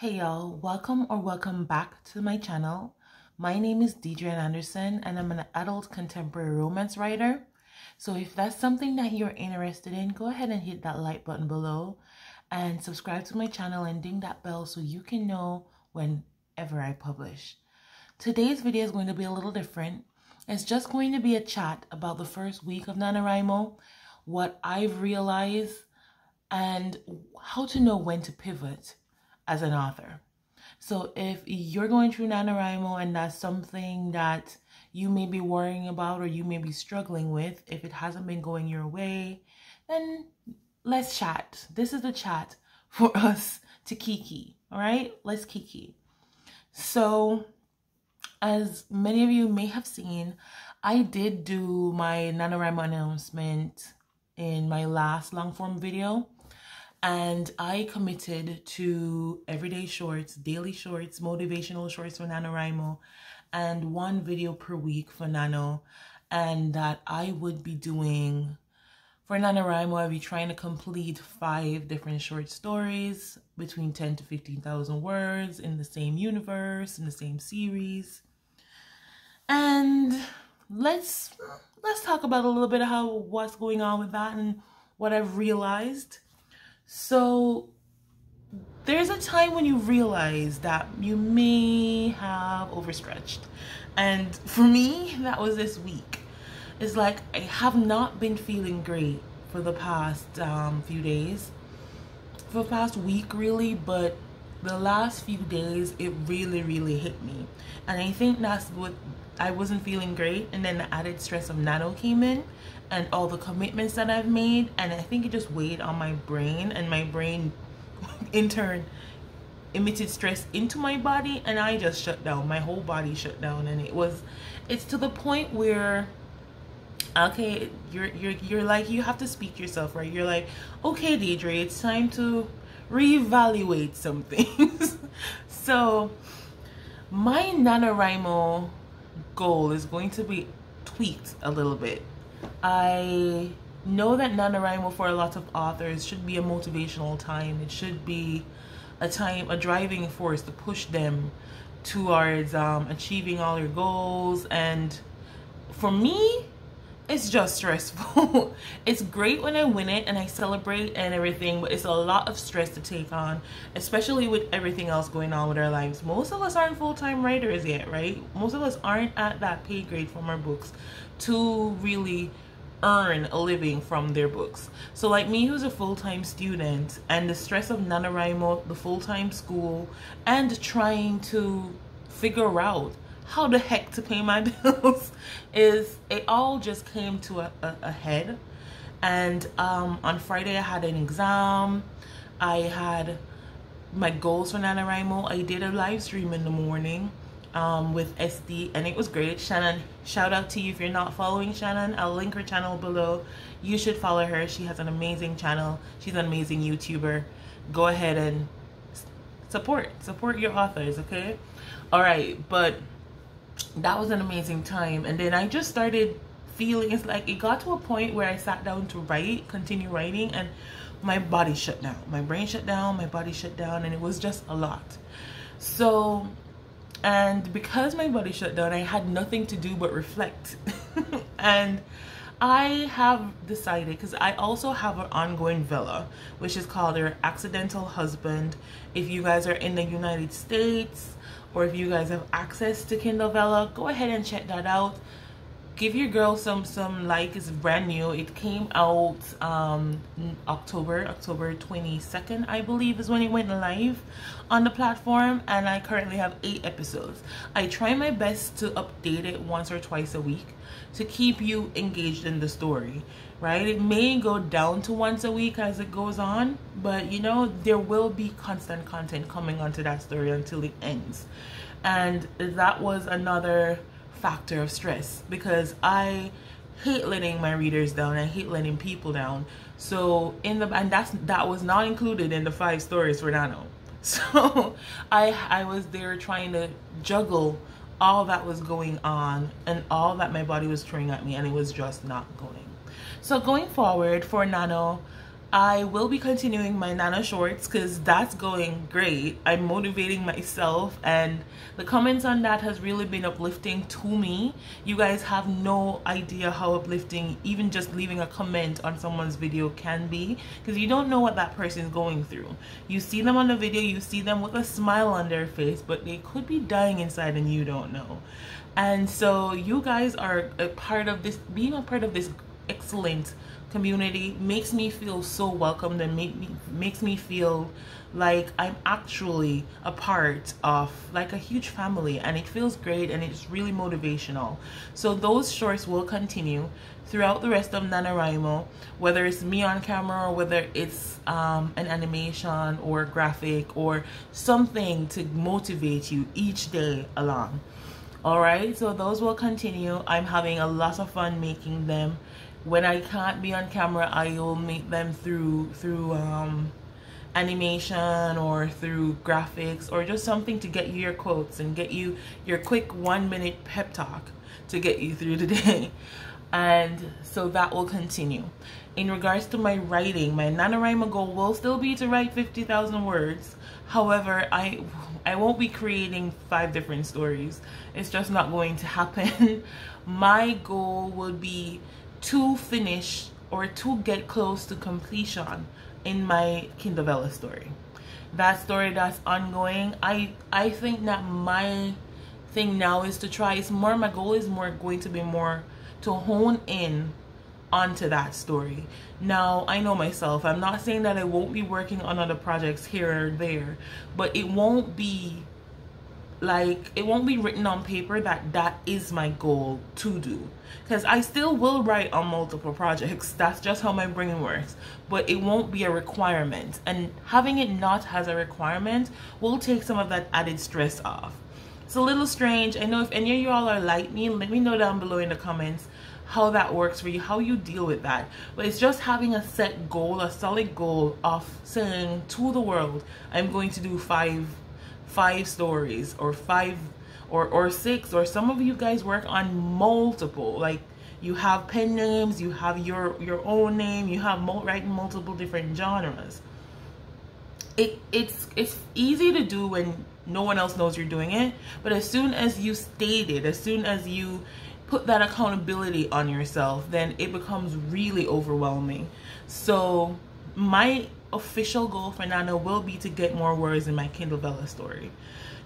Hey y'all, welcome back to my channel. My name is Deidre Anderson and I'm an adult contemporary romance writer. So if that's something that you're interested in, go ahead and hit that like button below and subscribe to my channel and ding that bell so you can know whenever I publish. Today's video is going to be a little different. It's just going to be a chat about the first week of NanoWriMo, what I've realized, and how to know when to pivot as an author. So if you're going through NanoWriMo and that's something that you may be worrying about or you may be struggling with, if it hasn't been going your way, then let's chat. This is a chat for us to kiki, all right? Let's kiki. So as many of you may have seen, I did do my NanoWriMo announcement in my last long form video. And I committed to everyday shorts, daily shorts, motivational shorts for NanoWriMo, and one video per week for Nano. And that I would be doing, for NanoWriMo, I'd be trying to complete 5 different short stories between 10 to 15,000 words in the same universe, in the same series. And let's talk about a little bit of what's going on with that and what I've realized. So there's a time when you realize that you may have overstretched. And for me, that was this week. It's like I have not been feeling great for the past few days. For the past week, really. But the last few days, it really hit me. And I think that's what I wasn't feeling great. And then the added stress of Nano came in. And all the commitments that I've made, and I think it just weighed on my brain, and my brain in turn emitted stress into my body, and I just shut down. My whole body shut down, and it's to the point where, okay, you're like, you have to speak to yourself, right? You're like, okay, Deidre, it's time to reevaluate some things. So my NanoWriMo goal is going to be tweaked a little bit. I know that NanoWriMo for a lot of authors should be a motivational time. It should be a driving force to push them towards achieving all their goals. And for me, it's just stressful. It's great when I win it and I celebrate and everything, but it's a lot of stress to take on, especially with everything else going on with our lives. Most of us aren't full-time writers yet, right? Most of us aren't at that pay grade from our books to really earn a living from their books. So like me, who's a full-time student, and the stress of NanoWriMo, the full-time school, and trying to figure out how the heck to pay my bills, it all just came to a head. And on Friday I had an exam. I had my goals for NanoWriMo. I did a live stream in the morning with SD, and it was great. Shannon, shout out to you. If you're not following Shannon, I'll link her channel below. You should follow her. She has an amazing channel. She's an amazing YouTuber. Go ahead and support your authors, okay? All right, but that was an amazing time. And then I just started feeling, it's like it got to a point where I sat down to continue writing, and my body shut down. My brain shut down, my body shut down, and it was just a lot. So, and because my body shut down, I had nothing to do but reflect. And I have decided, because I also have an ongoing villa, which is called Your Accidental Husband. If you guys are in the United States, or if you guys have access to Kindle Vella, go ahead and check that out. Give your girl some like. It's brand new. It came out October 22nd, I believe, is when it went live on the platform, and I currently have 8 episodes. I try my best to update it once or twice a week to keep you engaged in the story, right? It may go down to once a week as it goes on, but you know, there will be constant content coming onto that story until it ends. And that was another factor of stress, because I hate letting my readers down. I hate letting people down. So that was not included in the 5 stories for Nano. So I was there trying to juggle all that was going on and all that my body was throwing at me, and it was just not going. So going forward for Nano, I will be continuing my Nano shorts because that's going great. I'm motivating myself, and the comments on that has really been uplifting to me. You guys have no idea how uplifting even just leaving a comment on someone's video can be, because you don't know what that person is going through. You see them on the video, you see them with a smile on their face, but they could be dying inside and you don't know. And so you guys are a part of this. Being a part of this excellent community makes me feel so welcomed, and makes me feel like I'm actually a part of like a huge family, and it feels great, and it's really motivational. So those shorts will continue throughout the rest of NanoWriMo, whether it's me on camera or whether it's an animation or graphic or something to motivate you each day along. All right, so those will continue. I'm having a lot of fun making them. When I can't be on camera, I will make them through animation or through graphics, or just something to get you your quotes and get you your quick 1-minute pep talk to get you through the day. And so that will continue. In regards to my writing, my NanoWriMo goal will still be to write 50,000 words. However, I won't be creating 5 different stories. It's just not going to happen. My goal would be to finish or to get close to completion in my Kindle story. That story that's ongoing. I think that my thing now is to try. My goal is more going to be more to hone in onto that story. Now, I know myself. I'm not saying that I won't be working on other projects here or there, but it won't be written on paper that is my goal to do, because I still will write on multiple projects. That's just how my brain works, but it won't be a requirement, and having it not as a requirement will take some of that added stress off. It's a little strange. I know if any of you all are like me, let me know down below in the comments how that works for you, how you deal with that. But it's just having a set goal, a solid goal of saying to the world, I'm going to do five stories, or 5 or 6, or some of you guys work on multiple, like you have pen names, you have your own name, you have writing multiple different genres. It's easy to do when no one else knows you're doing it, but as soon as you state it, as soon as you put that accountability on yourself, then it becomes really overwhelming. So my official goal for Nano will be to get more words in my Kindle story.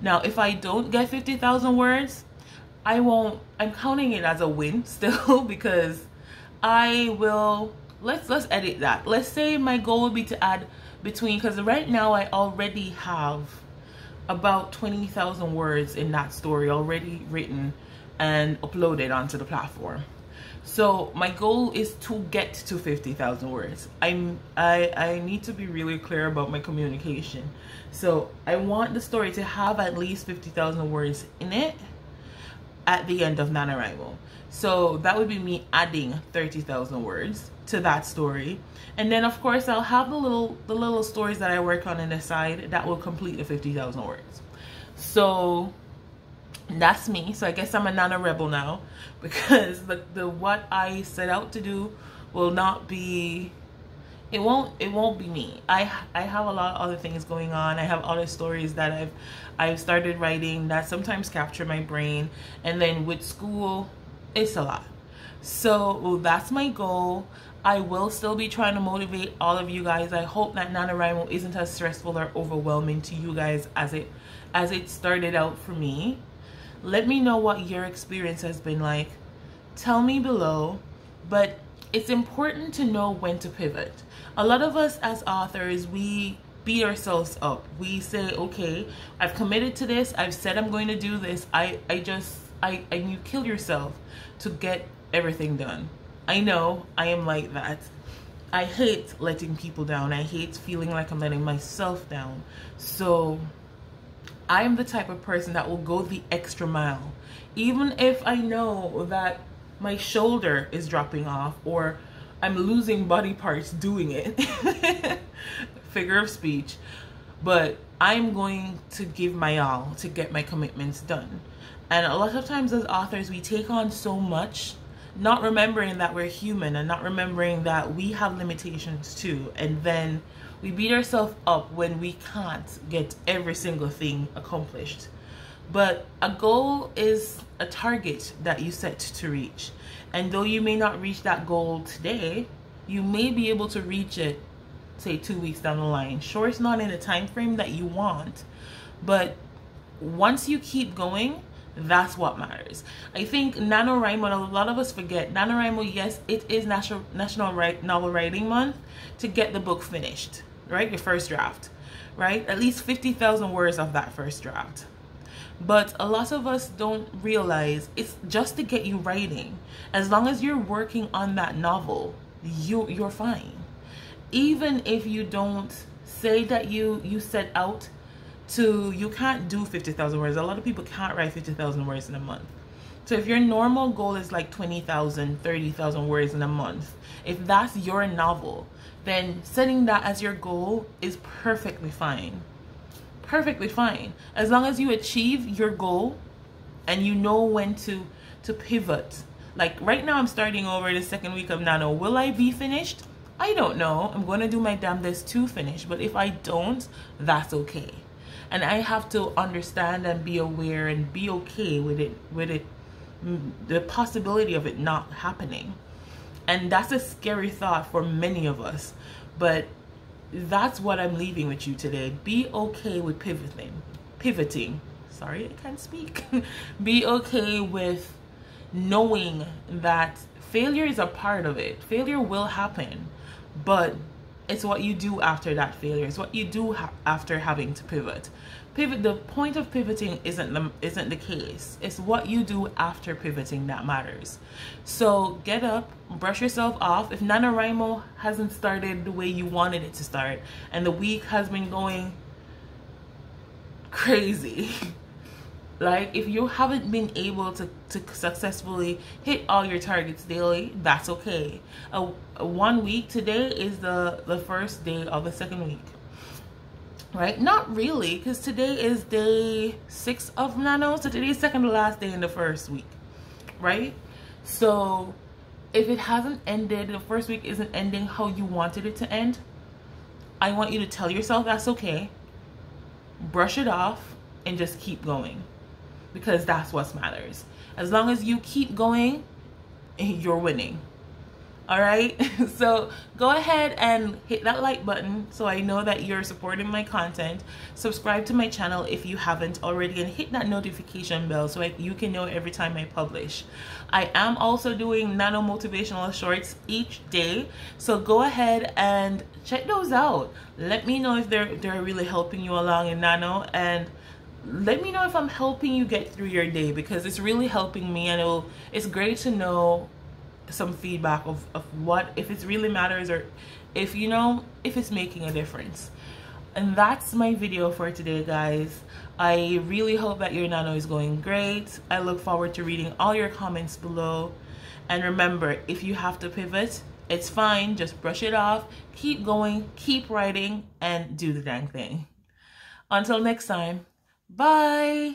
Now, if I don't get 50,000 words, I'm counting it as a win still, because I will, let's edit that. Let's say my goal would be to add between, because right now I already have about 20,000 words in that story already written and uploaded onto the platform. So my goal is to get to 50,000 words. I need to be really clear about my communication. So I want the story to have at least 50,000 words in it at the end of NanoWriMo. So that would be me adding 30,000 words to that story. And then of course I'll have the little stories that I work on the side that will complete the 50,000 words. So that's me. So I guess I'm a Nano rebel now, because the what I set out to do will not be, it won't be me. I have a lot of other things going on. I have other stories that I've started writing that sometimes capture my brain, and then with school it's a lot. So that's my goal. I will still be trying to motivate all of you guys. I hope that NanoWriMo isn't as stressful or overwhelming to you guys as it started out for me. Let me know what your experience has been like. Tell me below. But it's important to know when to pivot. A lot of us as authors, we beat ourselves up. We say, okay, I've committed to this. I've said I'm going to do this. And you kill yourself to get everything done. I know I am like that. I hate letting people down. I hate feeling like I'm letting myself down. So I am the type of person that will go the extra mile, even if I know that my shoulder is dropping off or I'm losing body parts doing it. Figure of speech. But I'm going to give my all to get my commitments done. And a lot of times as authors, we take on so much not remembering that we're human and not remembering that we have limitations too. And then we beat ourselves up when we can't get every single thing accomplished. But a goal is a target that you set to reach. And though you may not reach that goal today, you may be able to reach it, say 2 weeks down the line. Sure, it's not in the time frame that you want, but once you keep going, that's what matters. I think NanoWriMo, a lot of us forget, NanoWriMo, yes, it is National Novel Writing Month to get the book finished, right? Your first draft, right? At least 50,000 words of that first draft. But a lot of us don't realize it's just to get you writing. As long as you're working on that novel, you're fine. Even if you don't say that you set out to, you can't do 50,000 words. A lot of people can't write 50,000 words in a month. So if your normal goal is like 20,000, 30,000 words in a month, if that's your novel, then setting that as your goal is perfectly fine. Perfectly fine. As long as you achieve your goal and you know when to pivot. Like right now I'm starting over the second week of Nano. Will I be finished? I don't know. I'm going to do my damnedest to finish. But if I don't, that's okay. And I have to understand and be aware and be okay with it, the possibility of it not happening. And that's a scary thought for many of us. But that's what I'm leaving with you today. Be okay with pivoting. Sorry, I can't speak. Be okay with knowing that failure is a part of it. Failure will happen, but it's what you do after that failure. It's what you do after having to pivot. The point of pivoting isn't the case. It's what you do after pivoting that matters. So get up, brush yourself off. If NanoWriMo hasn't started the way you wanted it to start, and the week has been going crazy, like if you haven't been able to successfully hit all your targets daily, that's okay. 1 week today is the first day of the second week. Right? Not really, because today is day 6 of Nano, so today is second to last day in the first week, right? So if it hasn't ended, the first week isn't ending how you wanted it to end, I want you to tell yourself that's okay, brush it off, and just keep going, because that's what matters. As long as you keep going, you're winning. All right, so go ahead and hit that like button so I know that you're supporting my content. Subscribe to my channel if you haven't already, and hit that notification bell so you can know every time I publish. I am also doing Nano motivational shorts each day, so go ahead and check those out. Let me know if they're really helping you along in Nano, and let me know if I'm helping you get through your day, because it's really helping me, and it's great to know some feedback of what, if it really matters, or if if it's making a difference. And that's my video for today, guys. I really hope that your Nano is going great. I look forward to reading all your comments below. And remember, if you have to pivot, it's fine. Just brush it off, keep going, keep writing, and do the dang thing. Until next time, bye.